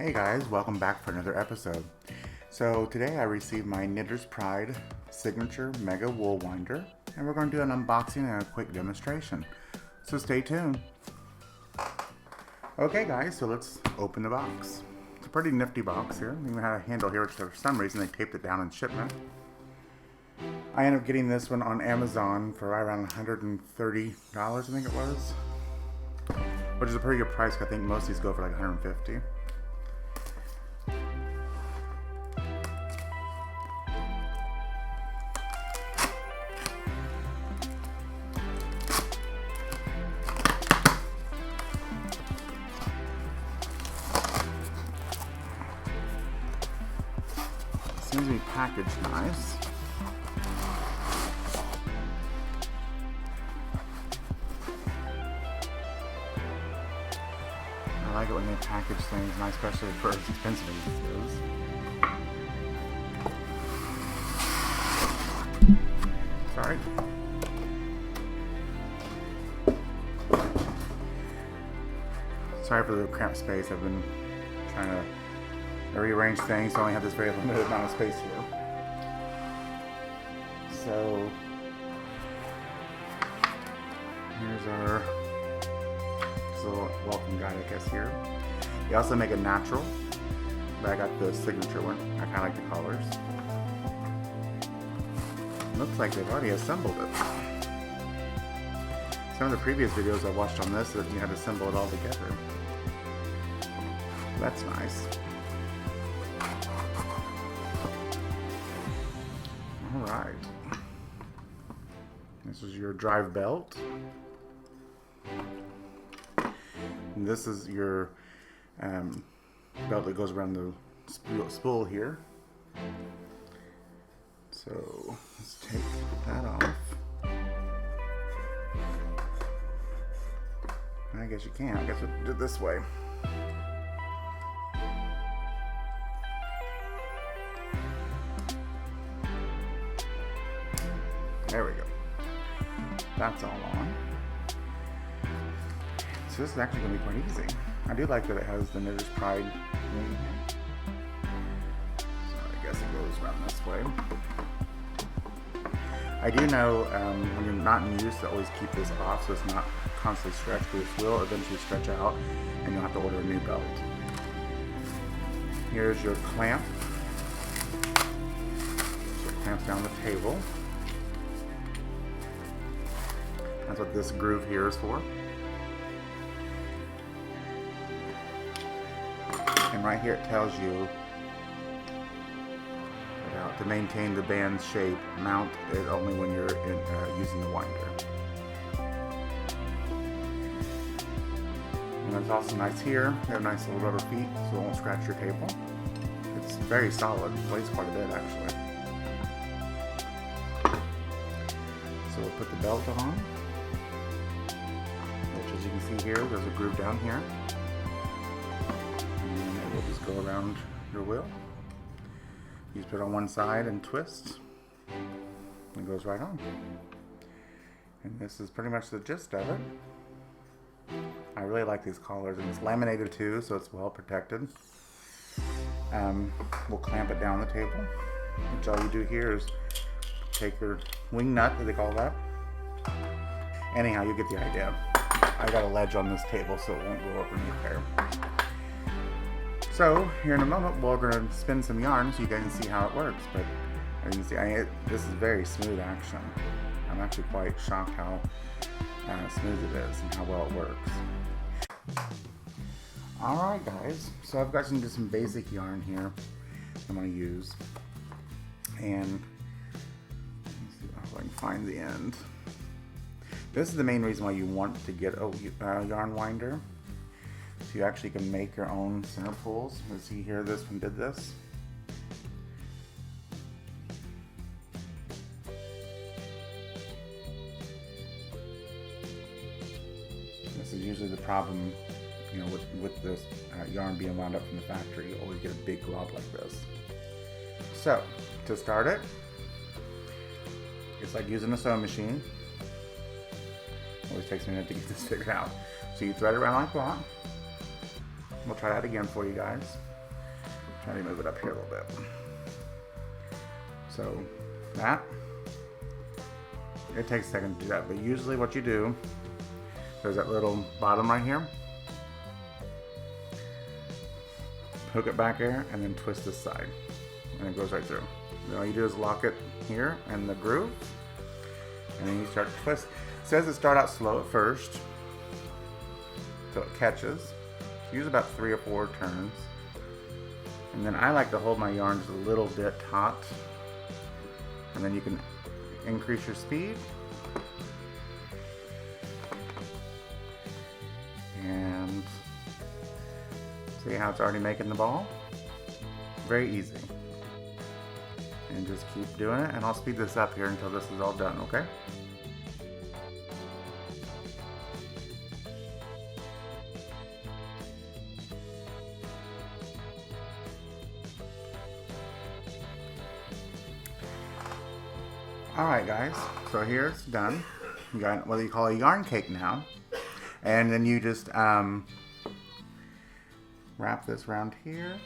Hey guys, welcome back for another episode. So today I received my Knitter's Pride Signature Mega Wool Winder, and we're going to do an unboxing and a quick demonstration. So stay tuned. Okay guys, so let's open the box. It's a pretty nifty box here. We even had a handle here, which for some reason they taped it down in shipment. I ended up getting this one on Amazon for right around $130, I think it was. Which is a pretty good price, I think most of these go for like $150. Seems to be packaged nice. I like it when they package things, and especially for as expensive as this is. Sorry. Sorry for the cramped space. I've been trying to rearrange things, so I only have this very limited amount of space here. So here's our little welcome guide, I guess, here. They also make a natural, but I got the signature one. I kind of like the colors. Looks like they've already assembled it. Some of the previous videos I watched on this, that you had to assemble it all together. That's nice. Alright. This is your drive belt. And this is your belt that goes around the spool here. So let's take that off. I guess you can. I guess we'll do it this way. There we go. That's all on. So this is actually going to be quite easy. I do like that it has the Knitter's Pride name here. So I guess it goes around this way. I do know when you're not in use to always keep this off so it's not constantly stretched, because this will eventually stretch out and you'll have to order a new belt. Here's your clamp. So it clamps down the table. That's what this groove here is for. And right here it tells you to maintain the band's shape, mount it only when you're using the winder. And it's also nice here. They have nice little rubber feet so it won't scratch your table. It's very solid. It weighs quite a bit actually. So we'll put the belt on. Which, as you can see here, there's a groove down here. And it will just go around your wheel. You just put it on one side and twist. It goes right on. And this is pretty much the gist of it. I really like these collars, and it's laminated too, so it's well protected. We'll clamp it down the table, which all you do here is take your wing nut, as they call that. Anyhow, you get the idea. I got a ledge on this table so it won't go up underneath there. So here in a moment we're going to spin some yarn so you guys can see how it works. But as you can see, this is very smooth action. I'm actually quite shocked how smooth it is and how well it works. Alright guys, so I've got some basic yarn here I'm going to use. And let's see if I can find the end. This is the main reason why you want to get a yarn winder. So you actually can make your own center pulls. Let's see here, this one did this. This is usually the problem, with this yarn being wound up from the factory. You always get a big glob like this. So to start it, it's like using a sewing machine. Always takes me a minute to get this figured out. So you thread it around like that. We'll try that again for you guys. Try to move it up here a little bit. So that, it takes a second to do that, but usually what you do, there's that little bottom right here. Hook it back there and then twist this side, and it goes right through. Then all you do is lock it here in the groove, and then you start to twist. It says to start out slow at first, so it catches. Use about 3 or 4 turns. And then I like to hold my yarn just a little bit taut, and then you can increase your speed. And see how it's already making the ball? Very easy. And just keep doing it, and I'll speed this up here until this is all done, okay? Alright guys, so here it's done. You got what you call a yarn cake now. And then you just wrap this around here.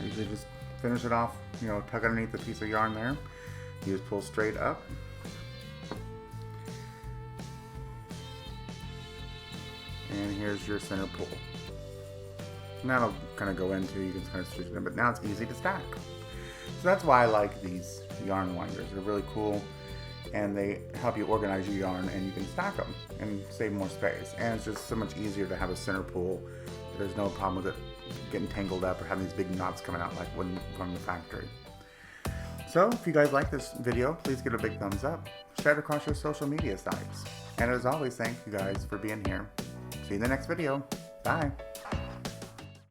Usually just finish it off, you know, tuck underneath the piece of yarn there. You just pull straight up. And here's your center pull. And that'll kind of go into, you can kind of switch it in, but now it's easy to stack. So that's why I like these yarn winders. They're really cool, and they help you organize your yarn, and you can stack them and save more space. And it's just so much easier to have a center pull. There's no problem with it getting tangled up or having these big knots coming out like when from the factory. So if you guys like this video, please give it a big thumbs up. Share it across your social media sites. And as always, thank you guys for being here. See you in the next video. Bye.